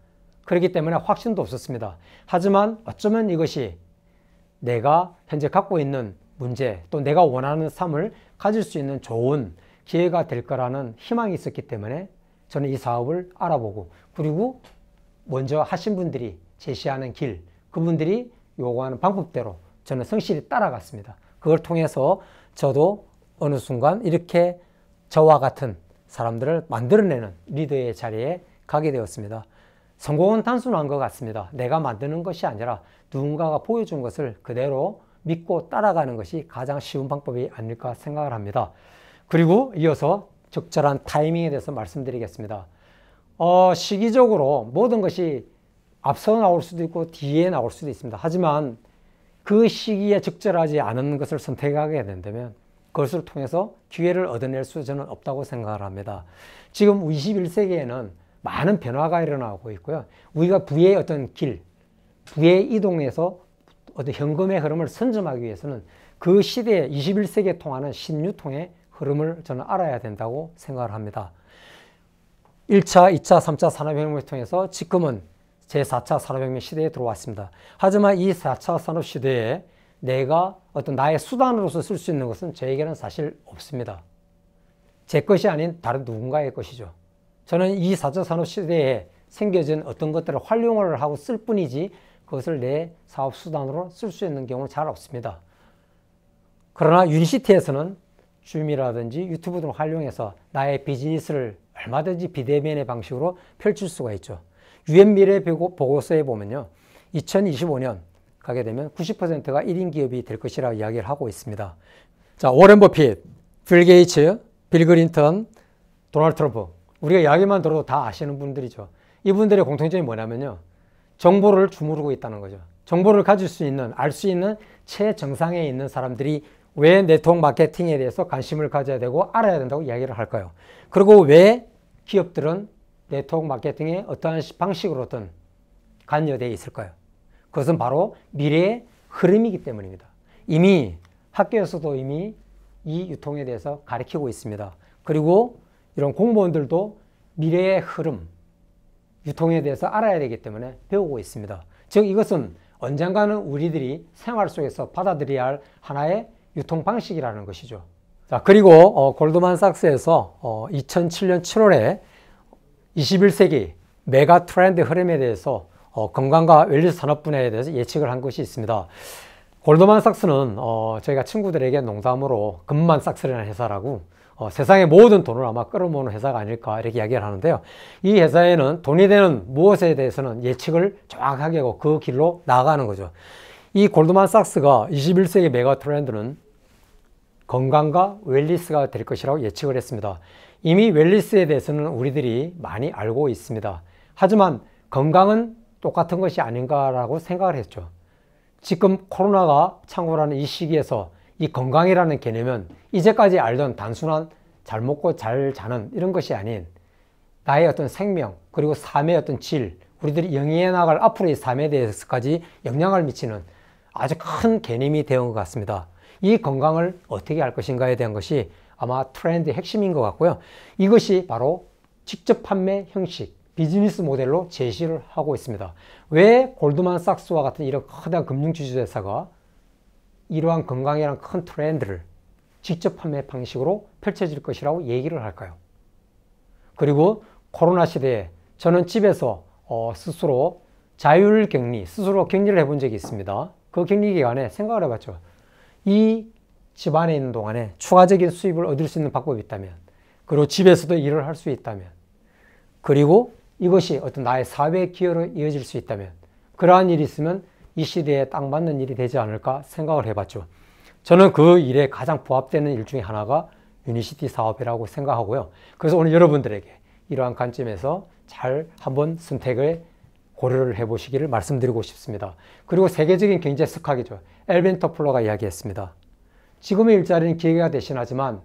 그렇기 때문에 확신도 없었습니다. 하지만 어쩌면 이것이 내가 현재 갖고 있는 문제 또 내가 원하는 삶을 가질 수 있는 좋은 기회가 될 거라는 희망이 있었기 때문에 저는 이 사업을 알아보고 그리고 먼저 하신 분들이 제시하는 길 그분들이 요구하는 방법대로 저는 성실히 따라갔습니다. 그걸 통해서 저도 어느 순간 이렇게 저와 같은 사람들을 만들어내는 리더의 자리에 가게 되었습니다. 성공은 단순한 것 같습니다. 내가 만드는 것이 아니라 누군가가 보여준 것을 그대로 믿고 따라가는 것이 가장 쉬운 방법이 아닐까 생각을 합니다. 그리고 이어서 적절한 타이밍에 대해서 말씀드리겠습니다. 시기적으로 모든 것이 앞서 나올 수도 있고 뒤에 나올 수도 있습니다. 하지만 그 시기에 적절하지 않은 것을 선택하게 된다면 그것을 통해서 기회를 얻어낼 수 저는 없다고 생각을 합니다. 지금 21세기에는 많은 변화가 일어나고 있고요. 우리가 부의 어떤 길, 부의 이동에서 어떤 현금의 흐름을 선점하기 위해서는 그 시대에 21세기에 통하는 신유통의 흐름을 저는 알아야 된다고 생각을 합니다. 1차, 2차, 3차 산업혁명을 통해서 지금은 제4차 산업혁명 시대에 들어왔습니다. 하지만 이 4차 산업 시대에 내가 어떤 나의 수단으로서 쓸 수 있는 것은 저에게는 사실 없습니다. 제 것이 아닌 다른 누군가의 것이죠. 저는 이 4차 산업 시대에 생겨진 어떤 것들을 활용을 하고 쓸 뿐이지 그것을 내 사업 수단으로 쓸 수 있는 경우는 잘 없습니다. 그러나 유니시티에서는 줌이라든지 유튜브 등을 활용해서 나의 비즈니스를 얼마든지 비대면의 방식으로 펼칠 수가 있죠. 유엔 미래 보고서에 보면요. 2025년 가게 되면 90%가 1인 기업이 될 것이라고 이야기를 하고 있습니다. 자, 워렌 버핏, 빌 게이츠, 빌 클린턴, 도널드 트럼프. 우리가 이야기만 들어도 다 아시는 분들이죠. 이분들의 공통점이 뭐냐면요. 정보를 주무르고 있다는 거죠. 정보를 가질 수 있는, 알 수 있는 최정상에 있는 사람들이 왜 네트워크 마케팅에 대해서 관심을 가져야 되고 알아야 된다고 이야기를 할까요? 그리고 왜 기업들은 네트워크 마케팅에 어떠한 방식으로든 관여되어 있을까요? 그것은 바로 미래의 흐름이기 때문입니다. 이미 학교에서도 이미 이 유통에 대해서 가르치고 있습니다. 그리고 이런 공무원들도 미래의 흐름, 유통에 대해서 알아야 되기 때문에 배우고 있습니다. 즉 이것은 언젠가는 우리들이 생활 속에서 받아들여야 할 하나의 유통 방식이라는 것이죠. 자, 그리고 골드만삭스에서 2007년 7월에 21세기 메가 트렌드 흐름에 대해서 건강과 웰니스 산업 분야에 대해서 예측을 한 것이 있습니다. 골드만삭스는 저희가 친구들에게 농담으로 금만삭스라는 회사라고 세상의 모든 돈을 아마 끌어모으는 회사가 아닐까 이렇게 이야기를 하는데요. 이 회사에는 돈이 되는 무엇에 대해서는 예측을 정확하게 하고 그 길로 나아가는 거죠. 이 골드만삭스가 21세기 메가 트렌드는 건강과 웰니스가 될 것이라고 예측을 했습니다. 이미 웰니스에 대해서는 우리들이 많이 알고 있습니다. 하지만 건강은 똑같은 것이 아닌가라고 생각을 했죠. 지금 코로나가 창궐하는 이 시기에서 이 건강이라는 개념은 이제까지 알던 단순한 잘 먹고 잘 자는 이런 것이 아닌 나의 어떤 생명 그리고 삶의 어떤 질, 우리들이 영위해 나갈 앞으로의 삶에 대해서까지 영향을 미치는 아주 큰 개념이 되어 온 것 같습니다. 이 건강을 어떻게 할 것인가에 대한 것이 아마 트렌드의 핵심인 것 같고요. 이것이 바로 직접 판매 형식, 비즈니스 모델로 제시를 하고 있습니다. 왜 골드만삭스와 같은 이런 커다란 금융지주회사가 이러한 건강이라는 큰 트렌드를 직접 판매 방식으로 펼쳐질 것이라고 얘기를 할까요? 그리고 코로나 시대에 저는 집에서 스스로 자율격리, 스스로 격리를 해본 적이 있습니다. 그 격리 기간에 생각을 해봤죠. 이 집안에 있는 동안에 추가적인 수입을 얻을 수 있는 방법이 있다면, 그리고 집에서도 일을 할 수 있다면, 그리고 이것이 어떤 나의 사회의 기여로 이어질 수 있다면, 그러한 일이 있으면 이 시대에 딱 맞는 일이 되지 않을까 생각을 해봤죠. 저는 그 일에 가장 부합되는 일 중에 하나가 유니시티 사업이라고 생각하고요. 그래서 오늘 여러분들에게 이러한 관점에서 잘 한번 선택을 고려를 해보시기를 말씀드리고 싶습니다. 그리고 세계적인 경제 석학이죠. 엘빈 토플러가 이야기했습니다. 지금의 일자리는 기회가 대신하지만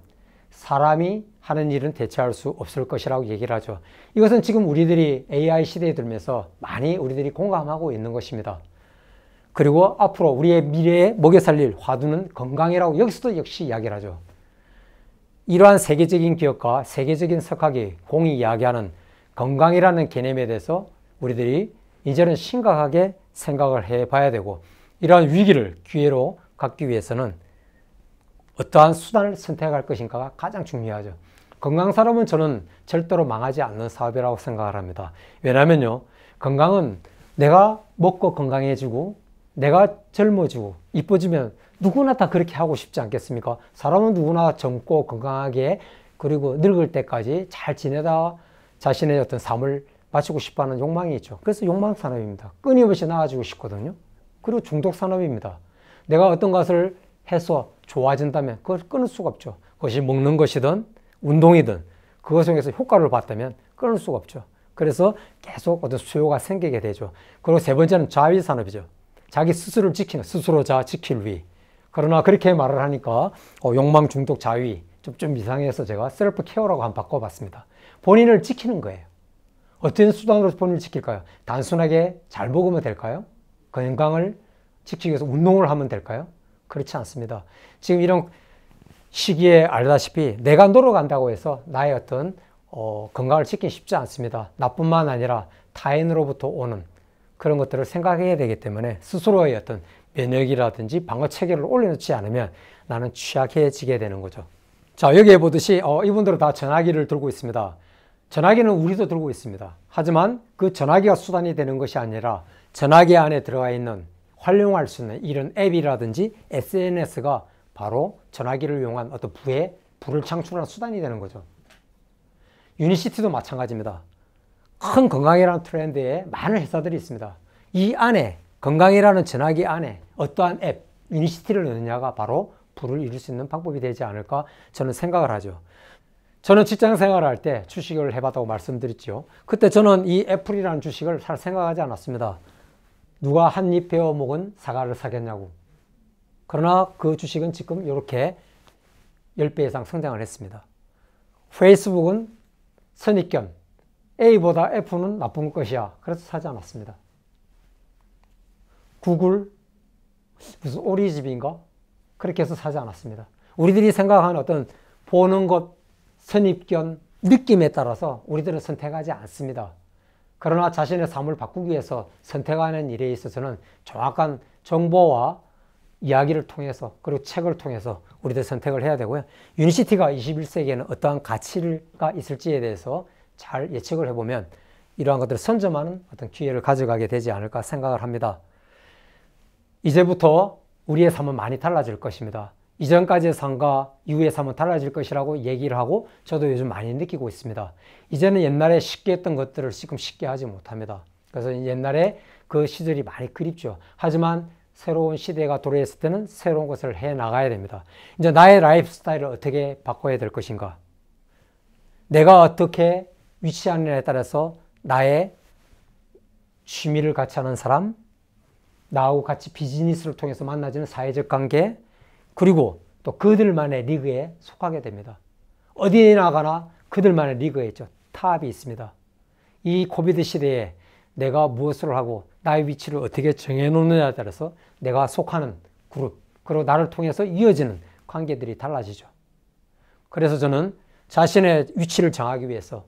사람이 하는 일은 대체할 수 없을 것이라고 얘기를 하죠. 이것은 지금 우리들이 AI 시대에 들면서 많이 우리들이 공감하고 있는 것입니다. 그리고 앞으로 우리의 미래에 먹여 살릴 화두는 건강이라고 여기서도 역시 이야기를 하죠. 이러한 세계적인 기업과 세계적인 석학이 공이 이야기하는 건강이라는 개념에 대해서 우리들이 이제는 심각하게 생각을 해봐야 되고, 이러한 위기를 기회로 갖기 위해서는 어떠한 수단을 선택할 것인가가 가장 중요하죠. 건강 사업은 저는 절대로 망하지 않는 사업이라고 생각을 합니다. 왜냐면요, 건강은 내가 먹고 건강해지고 내가 젊어지고 이뻐지면 누구나 다 그렇게 하고 싶지 않겠습니까? 사람은 누구나 젊고 건강하게 그리고 늙을 때까지 잘 지내다 자신의 어떤 삶을 마치고 싶어하는 욕망이 있죠. 그래서 욕망 산업입니다. 끊임없이 나아지고 싶거든요. 그리고 중독 산업입니다. 내가 어떤 것을 해서 좋아진다면 그걸 끊을 수가 없죠. 그것이 먹는 것이든 운동이든 그것 중에서 효과를 봤다면 끊을 수가 없죠. 그래서 계속 어떤 수요가 생기게 되죠. 그리고 세 번째는 자위 산업이죠. 자기 스스로를 지키는, 스스로 자 지킬 위. 그러나 그렇게 말을 하니까 욕망 중독 자위 좀 이상해서 제가 셀프 케어라고 한번 바꿔봤습니다. 본인을 지키는 거예요. 어떤 수단으로 본인을 지킬까요? 단순하게 잘 먹으면 될까요? 건강을 지키기 위해서 운동을 하면 될까요? 그렇지 않습니다. 지금 이런 시기에 알다시피 내가 노력한다고 해서 나의 어떤 건강을 지키기 쉽지 않습니다. 나뿐만 아니라 타인으로부터 오는 그런 것들을 생각해야 되기 때문에 스스로의 어떤 면역이라든지 방어 체계를 올려놓지 않으면 나는 취약해지게 되는 거죠. 자, 여기에 보듯이 이분들은 다 전화기를 들고 있습니다. 전화기는 우리도 들고 있습니다. 하지만 그 전화기가 수단이 되는 것이 아니라 전화기 안에 들어가 있는 활용할 수 있는 이런 앱이라든지 SNS가 바로 전화기를 이용한 어떤 부를 창출하는 수단이 되는 거죠. 유니시티도 마찬가지입니다. 큰 건강이라는 트렌드에 많은 회사들이 있습니다. 이 안에 건강이라는 전화기 안에 어떠한 앱, 유니시티를 넣느냐가 바로 부를 이룰 수 있는 방법이 되지 않을까 저는 생각을 하죠. 저는 직장 생활을 할 때 주식을 해봤다고 말씀드렸죠. 그때 저는 이 애플이라는 주식을 잘 생각하지 않았습니다. 누가 한 입 베어 먹은 사과를 사겠냐고. 그러나 그 주식은 지금 이렇게 10배 이상 성장을 했습니다. 페이스북은 선입견, A보다 F는 나쁜 것이야. 그래서 사지 않았습니다. 구글, 무슨 오리집인가? 그렇게 해서 사지 않았습니다. 우리들이 생각하는 어떤 보는 것, 선입견, 느낌에 따라서 우리들은 선택하지 않습니다. 그러나 자신의 삶을 바꾸기 위해서 선택하는 일에 있어서는 정확한 정보와 이야기를 통해서 그리고 책을 통해서 우리들 선택을 해야 되고요. 유니시티가 21세기에는 어떠한 가치가 있을지에 대해서 잘 예측을 해보면 이러한 것들을 선점하는 어떤 기회를 가져가게 되지 않을까 생각을 합니다. 이제부터 우리의 삶은 많이 달라질 것입니다. 이전까지의 삶과 이후의 삶은 달라질 것이라고 얘기를 하고 저도 요즘 많이 느끼고 있습니다. 이제는 옛날에 쉽게 했던 것들을 지금 쉽게 하지 못합니다. 그래서 옛날에 그 시절이 많이 그립죠. 하지만 새로운 시대가 도래했을 때는 새로운 것을 해 나가야 됩니다. 이제 나의 라이프 스타일을 어떻게 바꿔야 될 것인가? 내가 어떻게 위치하느냐에 따라서 나의 취미를 같이 하는 사람, 나하고 같이 비즈니스를 통해서 만나지는 사회적 관계, 그리고 또 그들만의 리그에 속하게 됩니다. 어디에 나가나 그들만의 리그에 있죠. 탑이 있습니다. 이 코비드 시대에 내가 무엇을 하고 나의 위치를 어떻게 정해놓느냐에 따라서 내가 속하는 그룹, 그리고 나를 통해서 이어지는 관계들이 달라지죠. 그래서 저는 자신의 위치를 정하기 위해서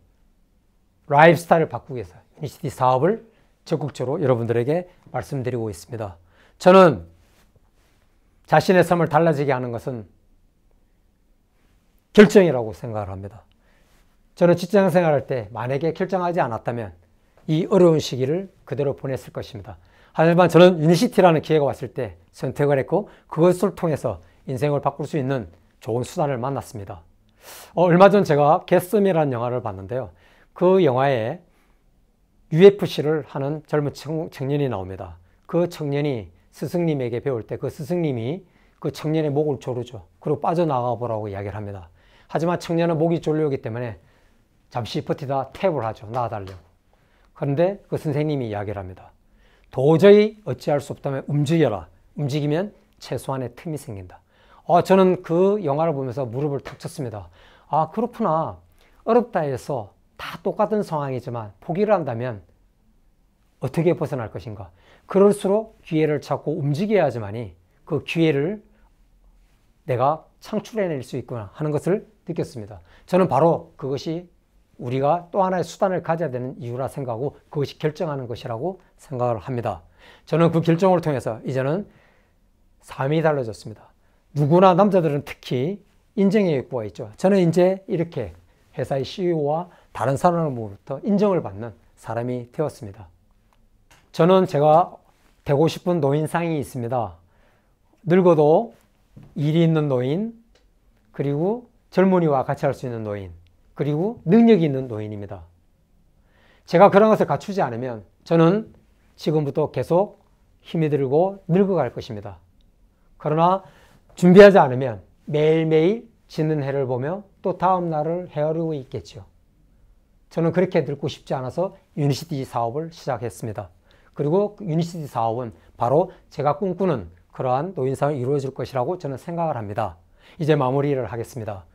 라이프 스타일을 바꾸기 위해서 유니시티 사업을 적극적으로 여러분들에게 말씀드리고 있습니다. 저는 자신의 삶을 달라지게 하는 것은 결정이라고 생각을 합니다. 저는 직장 생활할 때 만약에 결정하지 않았다면 이 어려운 시기를 그대로 보냈을 것입니다. 하지만 저는 유니시티라는 기회가 왔을 때 선택을 했고 그것을 통해서 인생을 바꿀 수 있는 좋은 수단을 만났습니다. 얼마 전 제가 겟섬이라는 영화를 봤는데요. 그 영화에 UFC를 하는 젊은 청년이 나옵니다. 그 청년이 스승님에게 배울 때 그 스승님이 그 청년의 목을 조르죠. 그리고 빠져나가 보라고 이야기를 합니다. 하지만 청년은 목이 졸려오기 때문에 잠시 버티다 탭을 하죠. 나와달라고. 그런데 그 선생님이 이야기를 합니다. 도저히 어찌할 수 없다면 움직여라. 움직이면 최소한의 틈이 생긴다. 저는 그 영화를 보면서 무릎을 탁 쳤습니다. 아, 그렇구나. 어렵다 해서 다 똑같은 상황이지만 포기를 한다면 어떻게 벗어날 것인가. 그럴수록 기회를 찾고 움직여야지만이 그 기회를 내가 창출해낼 수 있구나 하는 것을 느꼈습니다. 저는 바로 그것이 우리가 또 하나의 수단을 가져야 되는 이유라 생각하고 그것이 결정하는 것이라고 생각을 합니다. 저는 그 결정을 통해서 이제는 삶이 달라졌습니다. 누구나 남자들은 특히 인정의 욕구가 있죠. 저는 이제 이렇게 회사의 CEO와 다른 사람으로부터 인정을 받는 사람이 되었습니다. 저는 제가 되고 싶은 노인상이 있습니다. 늙어도 일이 있는 노인, 그리고 젊은이와 같이 할 수 있는 노인, 그리고 능력이 있는 노인입니다. 제가 그런 것을 갖추지 않으면 저는 지금부터 계속 힘이 들고 늙어갈 것입니다. 그러나 준비하지 않으면 매일매일 지는 해를 보며 또 다음 날을 헤아리고 있겠죠. 저는 그렇게 늙고 싶지 않아서 유니시티 사업을 시작했습니다. 그리고 유니시티 사업은 바로 제가 꿈꾸는 그러한 노인상이 이루어질 것이라고 저는 생각을 합니다. 이제 마무리를 하겠습니다.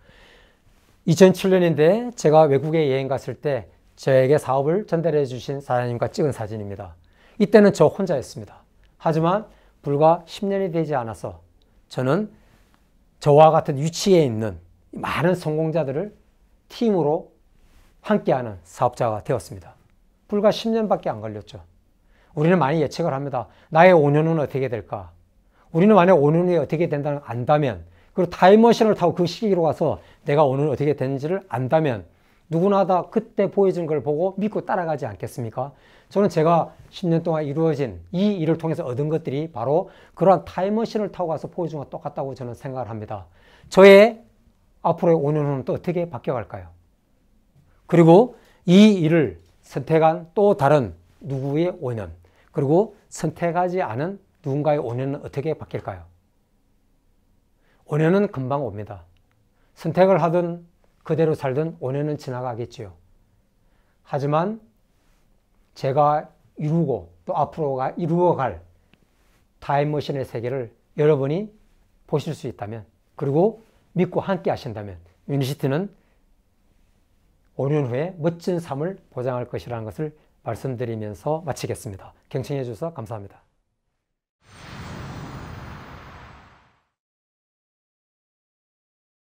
2007년인데 제가 외국에 여행 갔을 때 저에게 사업을 전달해 주신 사장님과 찍은 사진입니다. 이때는 저 혼자였습니다. 하지만 불과 10년이 되지 않아서 저는 저와 같은 위치에 있는 많은 성공자들을 팀으로 함께하는 사업자가 되었습니다. 불과 10년밖에 안 걸렸죠. 우리는 많이 예측을 합니다. 나의 5년은 어떻게 될까? 우리는 만약 5년 후에 어떻게 된다는 걸 안다면, 그리고 타임머신을 타고 그 시기로 가서 내가 오늘 어떻게 되는지를 안다면 누구나 다 그때 보여준 걸 보고 믿고 따라가지 않겠습니까? 저는 제가 10년 동안 이루어진 이 일을 통해서 얻은 것들이 바로 그러한 타임머신을 타고 가서 보여준 것과 똑같다고 저는 생각을 합니다. 저의 앞으로의 5년 후는 또 어떻게 바뀌어갈까요? 그리고 이 일을 선택한 또 다른 누구의 5년, 그리고 선택하지 않은 누군가의 5년은 어떻게 바뀔까요? 5년은 금방 옵니다. 선택을 하든 그대로 살든 5년은 지나가겠지요. 하지만 제가 이루고 또 앞으로가 이루어갈 타임머신의 세계를 여러분이 보실 수 있다면, 그리고 믿고 함께 하신다면 유니시티는 5년 후에 멋진 삶을 보장할 것이라는 것을 말씀드리면서 마치겠습니다. 경청해 주셔서 감사합니다.